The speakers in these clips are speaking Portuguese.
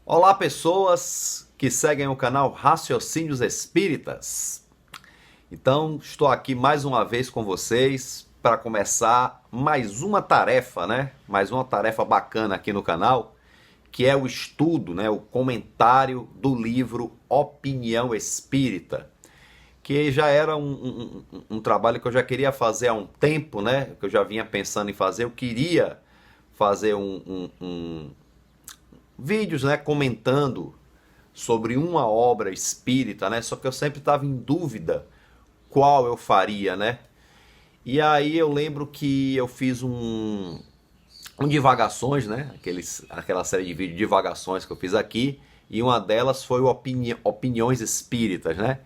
Olá, pessoas que seguem o canal Raciocínios Espíritas. Então, estou aqui mais uma vez com vocês para começar mais uma tarefa, né? Mais uma tarefa bacana aqui no canal, que é o estudo, né? O comentário do livro Opinião Espírita, que já era um trabalho que eu já queria fazer há um tempo, né? Que eu já vinha pensando em fazer. Eu queria fazer vídeos, né? Comentando sobre uma obra espírita, né? Só que eu sempre estava em dúvida qual eu faria, né? E aí eu lembro que eu fiz um divagações, né? Aquela série de vídeos divagações que eu fiz aqui. E uma delas foi o Opiniões Espíritas, né?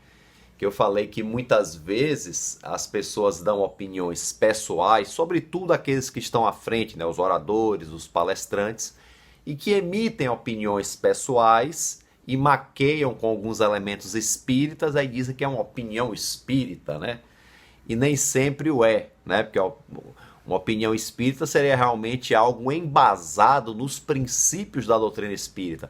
Que eu falei que muitas vezes as pessoas dão opiniões pessoais, sobretudo aqueles que estão à frente, né? Os oradores, os palestrantes, e que emitem opiniões pessoais e maqueiam com alguns elementos espíritas, aí dizem que é uma opinião espírita, né? E nem sempre o é, né? Porque uma opinião espírita seria realmente algo embasado nos princípios da doutrina espírita.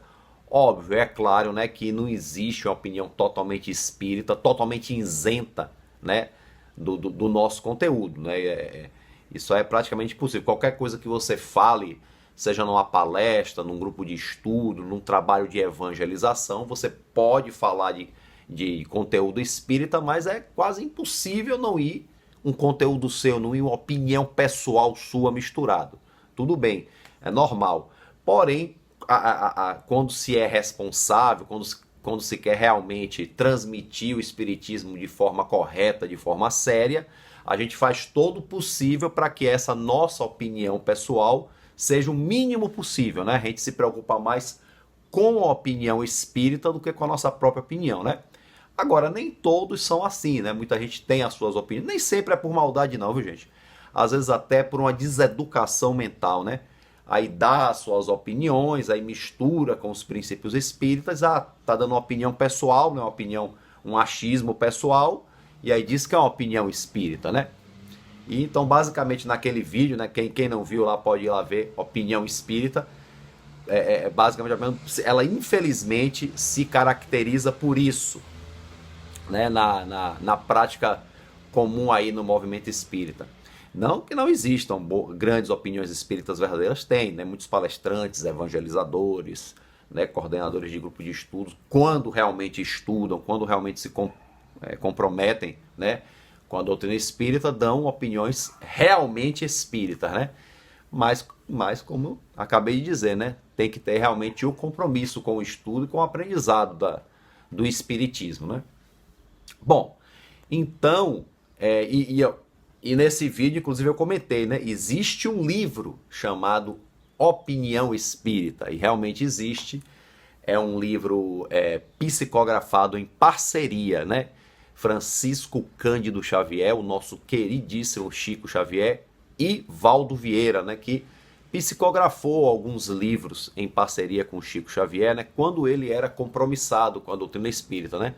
Óbvio, é claro, né, que não existe uma opinião totalmente espírita, totalmente isenta, né, do nosso conteúdo, né? Isso é praticamente impossível. Qualquer coisa que você fale, seja numa palestra, num grupo de estudo, num trabalho de evangelização, você pode falar de conteúdo espírita, mas é quase impossível não ir um conteúdo seu, não ir uma opinião pessoal sua misturado. Tudo bem, é normal. Porém, quando se é responsável, quando se quer realmente transmitir o espiritismo de forma correta, de forma séria, a gente faz todo o possível para que essa nossa opinião pessoal seja o mínimo possível, né? A gente se preocupa mais com a opinião espírita do que com a nossa própria opinião, né? Agora, nem todos são assim, né? Muita gente tem as suas opiniões. Nem sempre é por maldade não, viu, gente? Às vezes até por uma deseducação mental, né? Aí dá as suas opiniões, aí mistura com os princípios espíritas, tá dando uma opinião pessoal, né? Uma opinião, um achismo pessoal, e aí diz que é uma opinião espírita, né? E então, basicamente, naquele vídeo, né? Quem não viu lá pode ir lá ver, Opinião Espírita. Basicamente, ela infelizmente se caracteriza por isso, né, na prática comum aí no movimento espírita. Não que não existam grandes opiniões espíritas verdadeiras, tem, né, muitos palestrantes, evangelizadores, né, coordenadores de grupo de estudos, quando realmente estudam, quando realmente se comprometem, né, com a doutrina espírita, dão opiniões realmente espíritas, né? Mas como acabei de dizer, né, tem que ter realmente o compromisso com o estudo e com o aprendizado do espiritismo, né? Bom, então, e nesse vídeo, inclusive, eu comentei, né? Existe um livro chamado Opinião Espírita, e realmente existe. É um livro psicografado em parceria, né? Francisco Cândido Xavier, o nosso queridíssimo Chico Xavier, e Valdo Vieira, né? Que psicografou alguns livros em parceria com o Chico Xavier, né? Quando ele era compromissado com a doutrina espírita, né?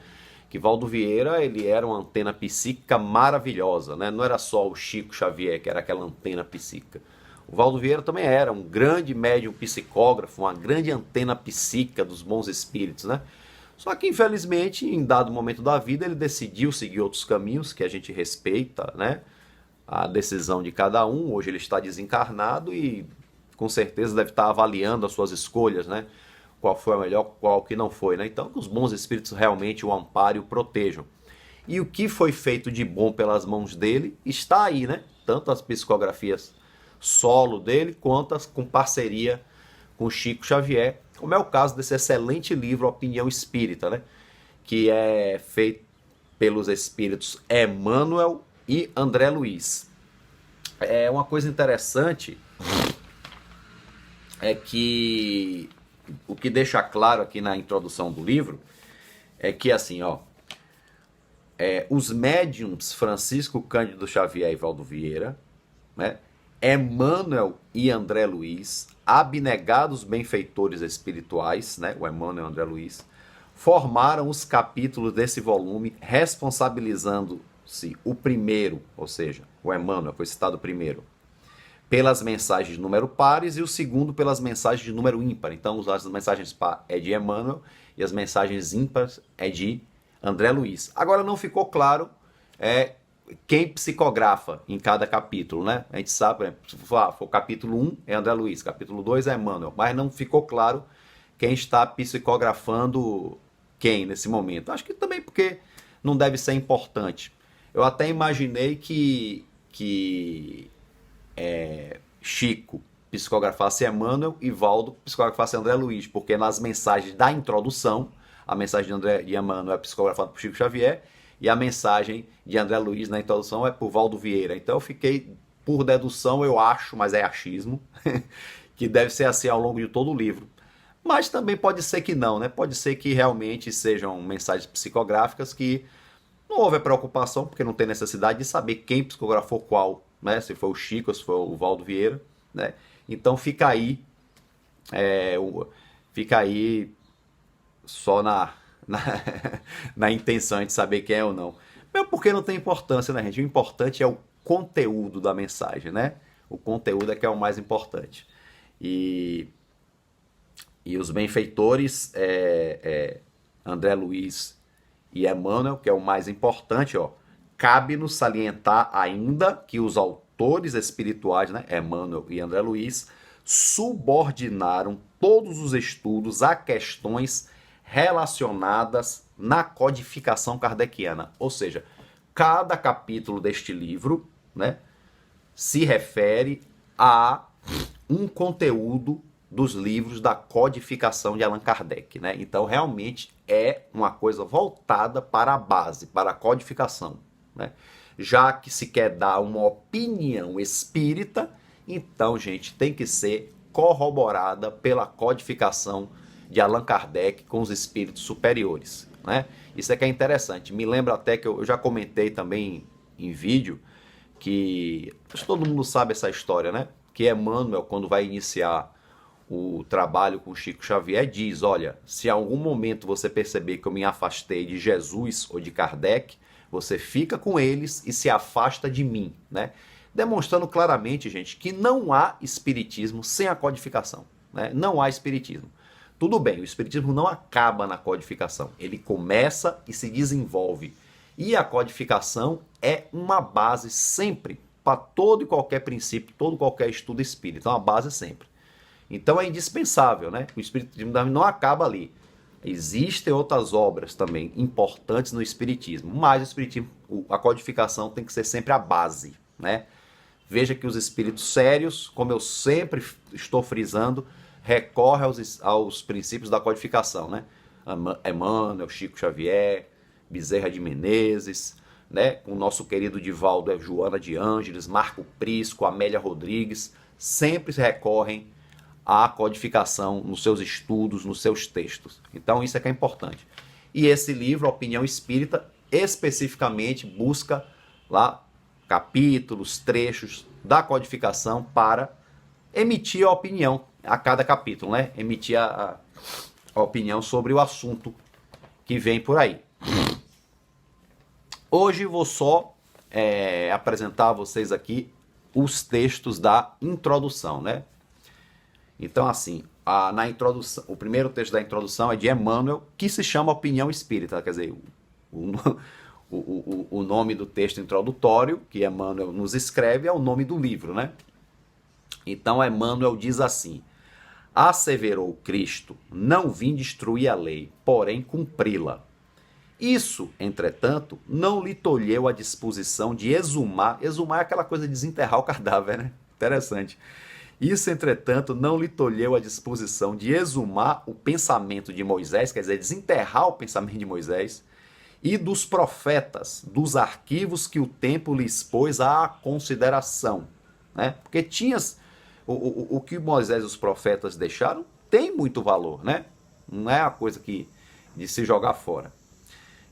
Que Valdo Vieira, ele era uma antena psíquica maravilhosa, né? Não era só o Chico Xavier que era aquela antena psíquica. O Valdo Vieira também era um grande médium psicógrafo, uma grande antena psíquica dos bons espíritos, né? Só que, infelizmente, em dado momento da vida, ele decidiu seguir outros caminhos que a gente respeita, né? A decisão de cada um. Hoje ele está desencarnado e, com certeza, deve estar avaliando as suas escolhas, né? Qual foi a melhor, qual que não foi, né? Então, que os bons espíritos realmente o amparem e o protejam. E o que foi feito de bom pelas mãos dele está aí, né? Tanto as psicografias solo dele, quanto as com parceria com Chico Xavier, como é o caso desse excelente livro Opinião Espírita, né? Que é feito pelos espíritos Emmanuel e André Luiz. É uma coisa interessante é que o que deixa claro aqui na introdução do livro é que, assim, ó, os médiums Francisco Cândido Xavier e Valdo Vieira, né, Emmanuel e André Luiz, abnegados benfeitores espirituais, né, o Emmanuel e o André Luiz, formaram os capítulos desse volume, responsabilizando-se o primeiro, ou seja, o Emmanuel foi citado primeiro, pelas mensagens de número pares e o segundo pelas mensagens de número ímpar. Então, as mensagens par é de Emmanuel e as mensagens ímpares é de André Luiz. Agora, não ficou claro quem psicografa em cada capítulo, né? A gente sabe, se for o capítulo 1 é André Luiz, capítulo 2 é Emmanuel, mas não ficou claro quem está psicografando quem nesse momento. Acho que também porque não deve ser importante. Eu até imaginei que Chico psicografasse Emmanuel e Valdo psicografasse André Luiz, porque nas mensagens da introdução, a mensagem de Emmanuel é psicografada por Chico Xavier e a mensagem de André Luiz na introdução é por Valdo Vieira. Então eu fiquei, por dedução, eu acho, mas é achismo, que deve ser assim ao longo de todo o livro. Mas também pode ser que não, né? Pode ser que realmente sejam mensagens psicográficas que não houve a preocupação, porque não tem necessidade de saber quem psicografou qual, né? Se foi o Chico ou se foi o Valdo Vieira, né? Então fica aí só na intenção de saber quem é ou não. Mesmo porque não tem importância, né, gente? O importante é o conteúdo da mensagem, né? O conteúdo é que é o mais importante. E os benfeitores, André Luiz e Emmanuel, que é o mais importante, cabe-nos salientar ainda que os autores espirituais, né, Emmanuel e André Luiz, subordinaram todos os estudos a questões relacionadas na codificação kardeciana. Ou seja, cada capítulo deste livro, né, se refere a um conteúdo dos livros da codificação de Allan Kardec, né? Então, realmente é uma coisa voltada para a base, para a codificação, né? Já que se quer dar uma opinião espírita, então, gente, tem que ser corroborada pela codificação de Allan Kardec com os espíritos superiores, né? Isso é que é interessante. Me lembra até que eu já comentei também em vídeo que acho que todo mundo sabe essa história, né? Que Emmanuel, quando vai iniciar o trabalho com Chico Xavier, diz, olha, se em algum momento você perceber que eu me afastei de Jesus ou de Kardec, você fica com eles e se afasta de mim, né? Demonstrando claramente, gente, que não há espiritismo sem a codificação, né? Não há espiritismo. Tudo bem, o espiritismo não acaba na codificação, ele começa e se desenvolve. E a codificação é uma base sempre para todo e qualquer princípio, todo e qualquer estudo espírita, é uma base sempre. Então é indispensável, né? O espiritismo não acaba ali. Existem outras obras também importantes no espiritismo, mas o espiritismo, a codificação tem que ser sempre a base, né? Veja que os espíritos sérios, como eu sempre estou frisando, recorrem aos princípios da codificação, né? Emmanuel, Chico Xavier, Bezerra de Menezes, né? O nosso querido Divaldo Joana de Ângeles, Marco Prisco, Amélia Rodrigues, sempre recorrem à codificação nos seus estudos, nos seus textos. Então isso é que é importante. E esse livro, Opinião Espírita, especificamente busca lá capítulos, trechos da codificação para emitir a opinião a cada capítulo, né? Emitir a opinião sobre o assunto que vem por aí. Hoje vou só apresentar a vocês aqui os textos da introdução, né? Então, assim, na introdução, o primeiro texto da introdução é de Emmanuel, que se chama Opinião Espírita, quer dizer, o nome do texto introdutório que Emmanuel nos escreve é o nome do livro, né? Então, Emmanuel diz assim: asseverou Cristo, não vim destruir a lei, porém cumpri-la. Isso, entretanto, não lhe tolheu a disposição de exumar é aquela coisa de desenterrar o cadáver, né? Interessante. Isso, entretanto, não lhe tolheu a disposição de exumar o pensamento de Moisés, quer dizer, desenterrar o pensamento de Moisés, e dos profetas, dos arquivos que o tempo lhe expôs à consideração, né? Porque o que Moisés e os profetas deixaram tem muito valor, né? Não é a coisa de se jogar fora.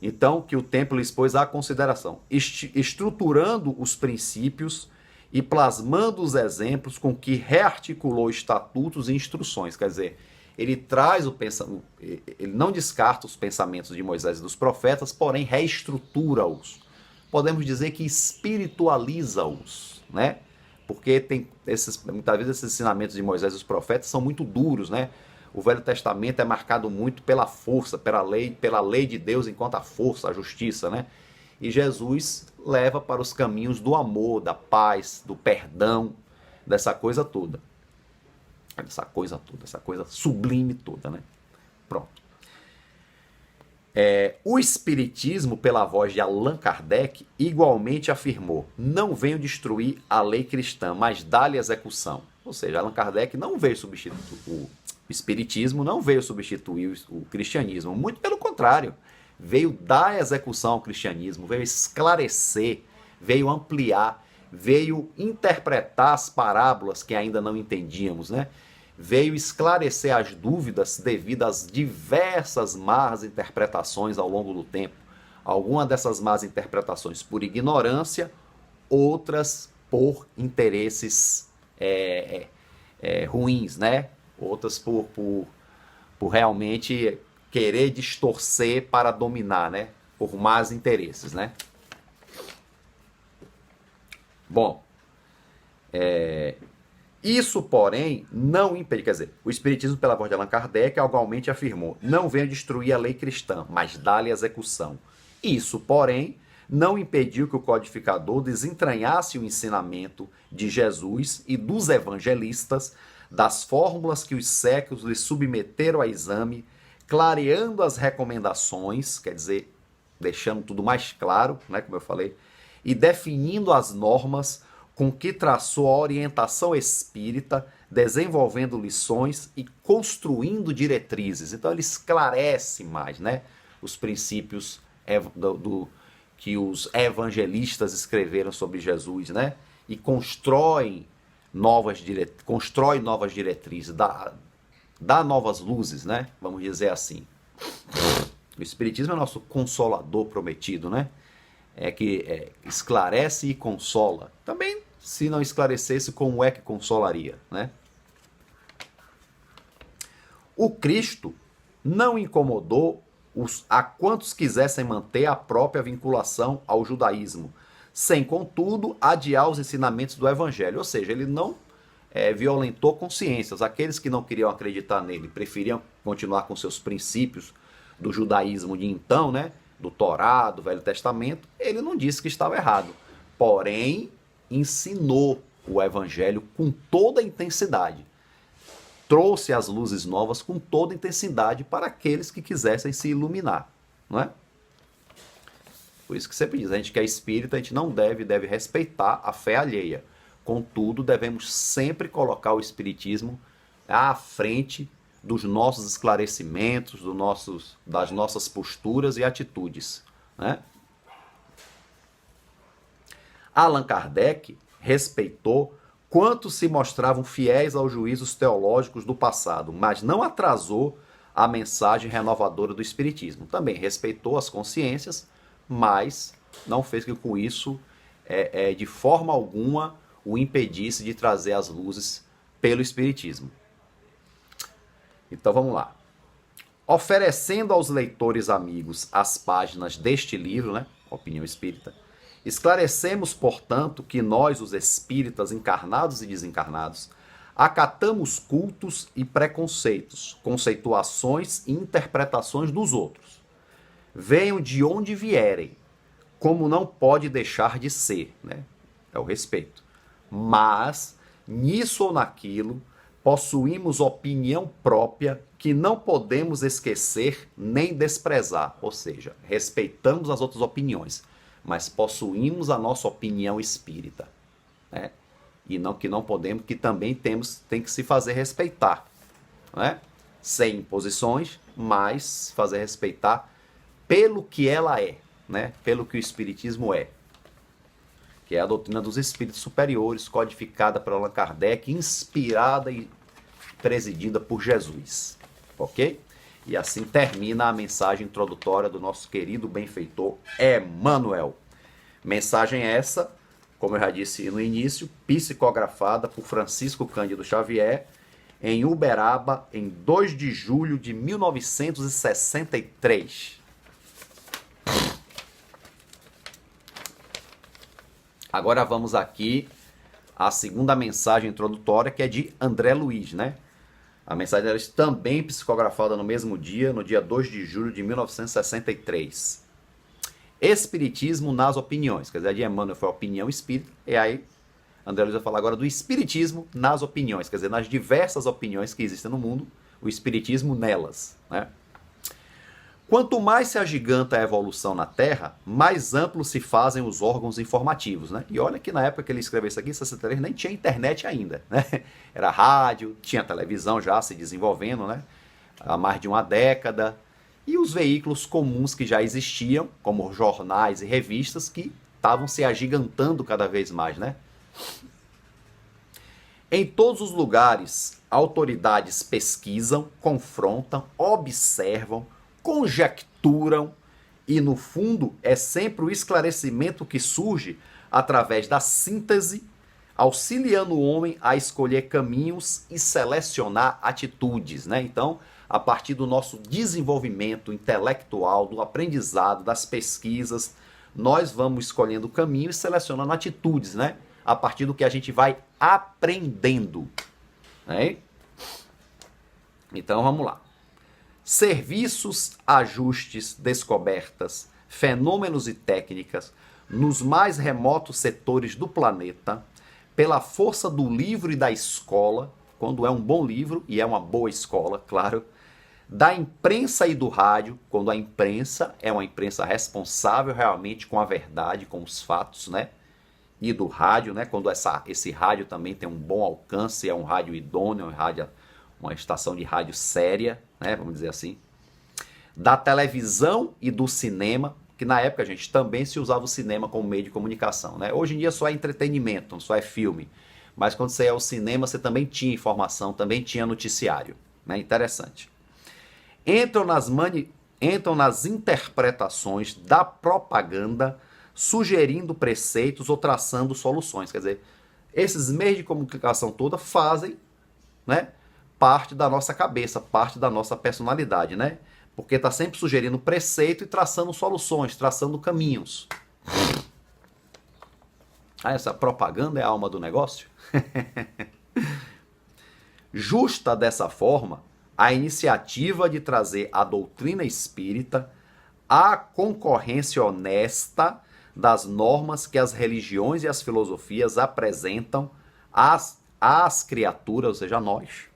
Então, que o tempo lhe expôs à consideração, estruturando os princípios e plasmando os exemplos com que rearticulou estatutos e instruções. Quer dizer, ele traz ele não descarta os pensamentos de Moisés e dos profetas, porém reestrutura-os. Podemos dizer que espiritualiza-os, né? porque tem muitas vezes esses ensinamentos de Moisés e os profetas são muito duros, né? O Velho Testamento é marcado muito pela força, pela lei de Deus enquanto a força, a justiça, né? E Jesus leva para os caminhos do amor, da paz, do perdão, dessa coisa toda. Essa coisa sublime toda, né? Pronto. O Espiritismo, pela voz de Allan Kardec, igualmente afirmou: não venho destruir a lei cristã, mas dar-lhe execução. Ou seja, Allan Kardec não veio substituir o Espiritismo, não veio substituir o cristianismo, muito pelo contrário, veio dar execução ao cristianismo, veio esclarecer, veio ampliar, veio interpretar as parábolas que ainda não entendíamos, né? Veio esclarecer as dúvidas devido às diversas más interpretações ao longo do tempo. Algumas dessas más interpretações por ignorância, outras por interesses ruins, né? Outras por realmente querer distorcer para dominar, né? Por más interesses, né? Bom, isso, porém, não impede, quer dizer, o Espiritismo, pela voz de Allan Kardec, igualmente afirmou: não venho destruir a lei cristã, mas dar-lhe execução. Isso, porém, não impediu que o codificador desentranhasse o ensinamento de Jesus e dos evangelistas, das fórmulas que os séculos lhe submeteram a exame, clareando as recomendações, quer dizer, deixando tudo mais claro, né, como eu falei, e definindo as normas com que traçou a orientação espírita, desenvolvendo lições e construindo diretrizes. Então ele esclarece mais, né, os princípios que os evangelistas escreveram sobre Jesus, né, e constrói novas diretrizes, dá novas luzes, né, vamos dizer assim. O Espiritismo é nosso consolador prometido, né? Que esclarece e consola. Também, se não esclarecesse, como é que consolaria, né? O Cristo não incomodou a quantos quisessem manter a própria vinculação ao judaísmo, sem, contudo, adiar os ensinamentos do Evangelho. Ou seja, ele não violentou consciências. Aqueles que não queriam acreditar nele, preferiam continuar com seus princípios do judaísmo de então, né? Do Torá, do Velho Testamento, ele não disse que estava errado. Porém, ensinou o Evangelho com toda a intensidade. Trouxe as luzes novas com toda a intensidade para aqueles que quisessem se iluminar. Não é? Por isso que sempre diz, a gente que é espírita, a gente não deve respeitar a fé alheia. Contudo, devemos sempre colocar o espiritismo à frente dos nossos esclarecimentos, das nossas posturas e atitudes, né? Allan Kardec respeitou quantos se mostravam fiéis aos juízos teológicos do passado, mas não atrasou a mensagem renovadora do Espiritismo. Também respeitou as consciências, mas não fez que com isso, de forma alguma, o impedisse de trazer as luzes pelo Espiritismo. Então vamos lá. Oferecendo aos leitores amigos as páginas deste livro, né, Opinião Espírita, esclarecemos, portanto, que nós, os espíritas encarnados e desencarnados, acatamos cultos e preconceitos, conceituações e interpretações dos outros. Venham de onde vierem, como não pode deixar de ser, né? É o respeito. Mas, nisso ou naquilo, possuímos opinião própria que não podemos esquecer nem desprezar. Ou seja, respeitamos as outras opiniões, mas possuímos a nossa opinião espírita, né? E que não podemos, que também tem que se fazer respeitar, né? Sem imposições, mas fazer respeitar pelo que ela é, né? Pelo que o Espiritismo é, que é a doutrina dos espíritos superiores, codificada por Allan Kardec, inspirada e presidida por Jesus, ok? E assim termina a mensagem introdutória do nosso querido benfeitor Emmanuel. Mensagem essa, como eu já disse no início, psicografada por Francisco Cândido Xavier, em Uberaba, em 2 de julho de 1963. Agora vamos aqui a segunda mensagem introdutória, que é de André Luiz, né? A mensagem dela também psicografada no mesmo dia, no dia 2 de julho de 1963. Espiritismo nas opiniões. Quer dizer, a de Emmanuel foi a opinião espírita, e aí André Luiz vai falar agora do espiritismo nas opiniões, quer dizer, nas diversas opiniões que existem no mundo, o espiritismo nelas, né? Quanto mais se agiganta a evolução na Terra, mais amplos se fazem os órgãos informativos, né? E olha que na época que ele escreveu isso aqui, em 63, nem tinha internet ainda, né? Era rádio, tinha televisão já se desenvolvendo, né? Há mais de uma década. E os veículos comuns que já existiam, como jornais e revistas, que estavam se agigantando cada vez mais, né? Em todos os lugares, autoridades pesquisam, confrontam, observam, conjecturam e, no fundo, é sempre o esclarecimento que surge através da síntese, auxiliando o homem a escolher caminhos e selecionar atitudes, né? Então, a partir do nosso desenvolvimento intelectual, do aprendizado, das pesquisas, nós vamos escolhendo o caminho e selecionando atitudes, né? A partir do que a gente vai aprendendo, né? Então, vamos lá. Serviços, ajustes, descobertas, fenômenos e técnicas nos mais remotos setores do planeta, pela força do livro e da escola, quando é um bom livro e é uma boa escola, claro, da imprensa e do rádio, quando a imprensa é uma imprensa responsável realmente com a verdade, com os fatos, né? E do rádio, né? Quando esse rádio também tem um bom alcance, é um rádio idôneo, uma estação de rádio séria, né? Vamos dizer assim. Da televisão e do cinema, que na época, gente, também se usava o cinema como meio de comunicação, né? Hoje em dia só é entretenimento, só é filme. Mas quando você ia ao cinema, você também tinha informação, também tinha noticiário, né? Interessante. Entram nas interpretações da propaganda, sugerindo preceitos ou traçando soluções. Quer dizer, esses meios de comunicação toda fazem, né, parte da nossa cabeça, parte da nossa personalidade, né? Porque está sempre sugerindo preceito e traçando soluções, traçando caminhos. Ah, essa propaganda é a alma do negócio? Justa dessa forma a iniciativa de trazer a doutrina espírita à concorrência honesta das normas que as religiões e as filosofias apresentam às criaturas, ou seja, a nós,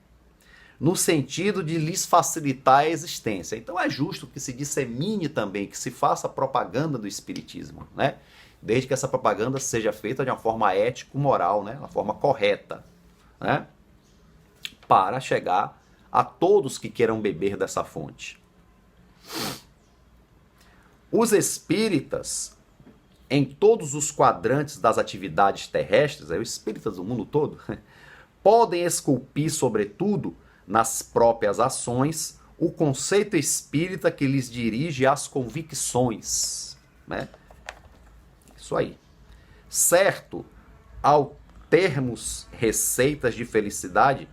no sentido de lhes facilitar a existência. Então é justo que se dissemine também, que se faça propaganda do espiritismo, né? Desde que essa propaganda seja feita de uma forma ético-moral, né? Uma forma correta, né? Para chegar a todos que queiram beber dessa fonte. Os espíritas, em todos os quadrantes das atividades terrestres, os espíritas do mundo todo, podem esculpir, sobretudo, nas próprias ações, o conceito espírita que lhes dirige às convicções, né? Isso aí. Certo, ao termos receitas de felicidade,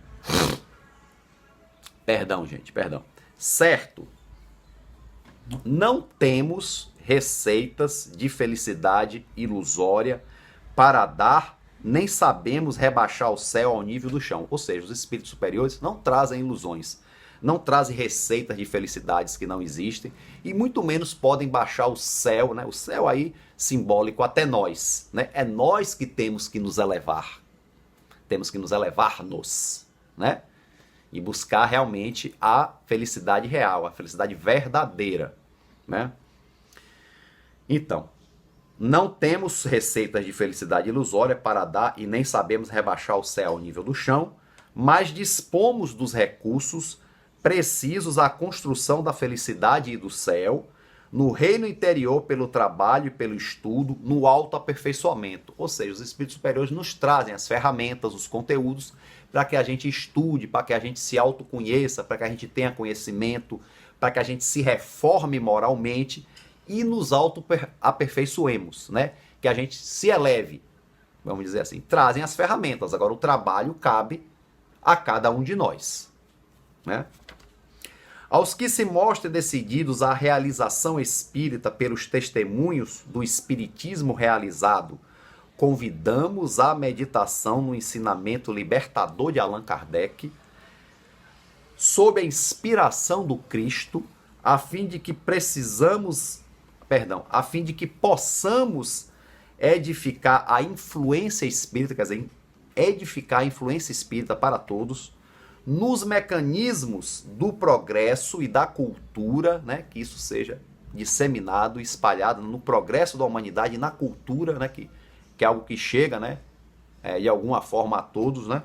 perdão, gente, perdão. Certo, não temos receitas de felicidade ilusória para dar, nem sabemos rebaixar o céu ao nível do chão. Ou seja, os espíritos superiores não trazem ilusões, não trazem receitas de felicidades que não existem, e muito menos podem baixar o céu, né? O céu aí simbólico até nós, né? É nós que temos que nos elevar. Temos que nos elevar-nos, né? E buscar realmente a felicidade real, a felicidade verdadeira, né? Então, não temos receitas de felicidade ilusória para dar e nem sabemos rebaixar o céu ao nível do chão, mas dispomos dos recursos precisos à construção da felicidade e do céu, no reino interior pelo trabalho e pelo estudo, no autoaperfeiçoamento. Ou seja, os espíritos superiores nos trazem as ferramentas, os conteúdos, para que a gente estude, para que a gente se autoconheça, para que a gente tenha conhecimento, para que a gente se reforme moralmente e nos autoaperfeiçoemos, né? Que a gente se eleve, vamos dizer assim. Trazem as ferramentas, agora o trabalho cabe a cada um de nós, né? Aos que se mostrem decididos à realização espírita pelos testemunhos do espiritismo realizado, convidamos à meditação no ensinamento libertador de Allan Kardec, sob a inspiração do Cristo, a fim de que possamos edificar a influência espírita, quer dizer, edificar a influência espírita para todos, nos mecanismos do progresso e da cultura, né, que isso seja disseminado, espalhado no progresso da humanidade e na cultura, né, que é algo que chega, né, de alguma forma a todos, né,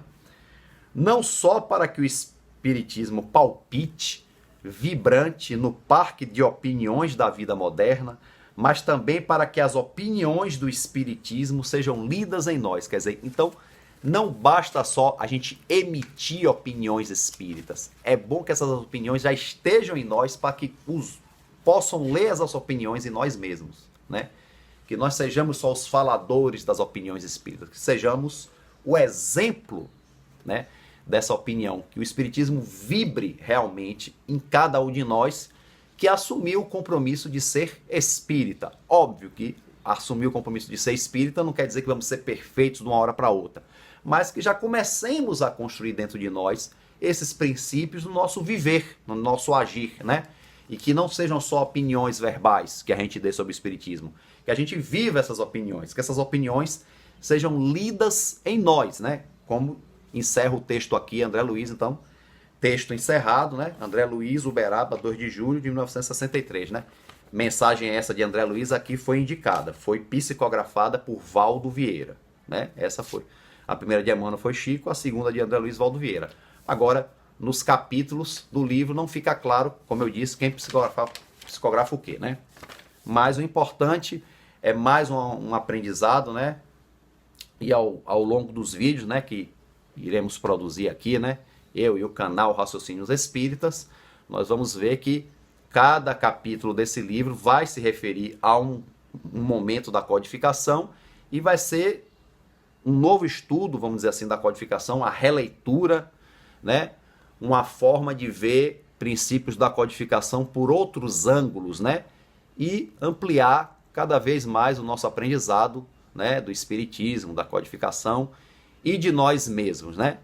não só para que o espiritismo palpite, vibrante no parque de opiniões da vida moderna, mas também para que as opiniões do espiritismo sejam lidas em nós, quer dizer, então não basta só a gente emitir opiniões espíritas. É bom que essas opiniões já estejam em nós para que possam ler essas opiniões em nós mesmos, né? Que nós sejamos só os faladores das opiniões espíritas, que sejamos o exemplo, né, dessa opinião, que o espiritismo vibre realmente em cada um de nós que assumiu o compromisso de ser espírita. Óbvio que assumir o compromisso de ser espírita não quer dizer que vamos ser perfeitos de uma hora para outra, mas que já comecemos a construir dentro de nós esses princípios no nosso viver, no nosso agir, né? E que não sejam só opiniões verbais que a gente dê sobre o espiritismo, que a gente viva essas opiniões, que essas opiniões sejam lidas em nós, né? Como encerra o texto aqui, André Luiz, então, texto encerrado, né? André Luiz, Uberaba, 2 de julho de 1963, né? Mensagem essa de André Luiz aqui foi indicada, foi psicografada por Valdo Vieira, né? Essa foi. A primeira de Emmanuel foi Chico, a segunda de André Luiz, Valdo Vieira. Agora, nos capítulos do livro não fica claro, como eu disse, quem psicografa o quê, né? Mas o importante é mais um aprendizado, né? E ao longo dos vídeos, né, que iremos produzir aqui, né? Eu e o canal Raciocínios Espíritas, nós vamos ver que cada capítulo desse livro vai se referir a um momento da codificação e vai ser um novo estudo, vamos dizer assim, da codificação, a releitura, né? Uma forma de ver princípios da codificação por outros ângulos, né? E ampliar cada vez mais o nosso aprendizado, né? Do espiritismo, da codificação e de nós mesmos, né?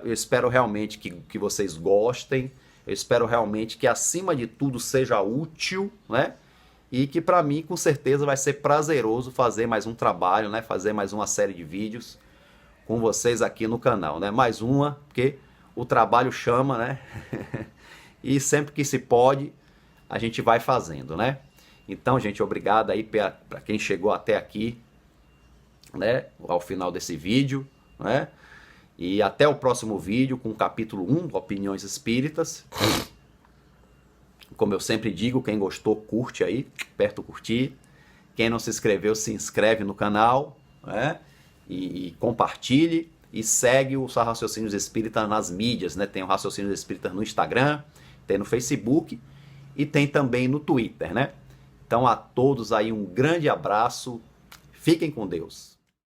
Eu espero realmente que vocês gostem, eu espero realmente que acima de tudo seja útil, né? E que para mim com certeza vai ser prazeroso fazer mais um trabalho, né? Fazer mais uma série de vídeos com vocês aqui no canal, né? Mais uma, porque o trabalho chama, né? E sempre que se pode, a gente vai fazendo, né? Então, gente, obrigado aí para quem chegou até aqui, né? Ao final desse vídeo, né? E até o próximo vídeo com o capítulo 1, Opiniões Espíritas. Como eu sempre digo, quem gostou, curte aí, aperta o curtir. Quem não se inscreveu, se inscreve no canal, né? E compartilhe. E segue o Raciocínios Espíritas nas mídias, né? Tem o Raciocínios Espíritas no Instagram, tem no Facebook e tem também no Twitter, né? Então a todos aí um grande abraço. Fiquem com Deus.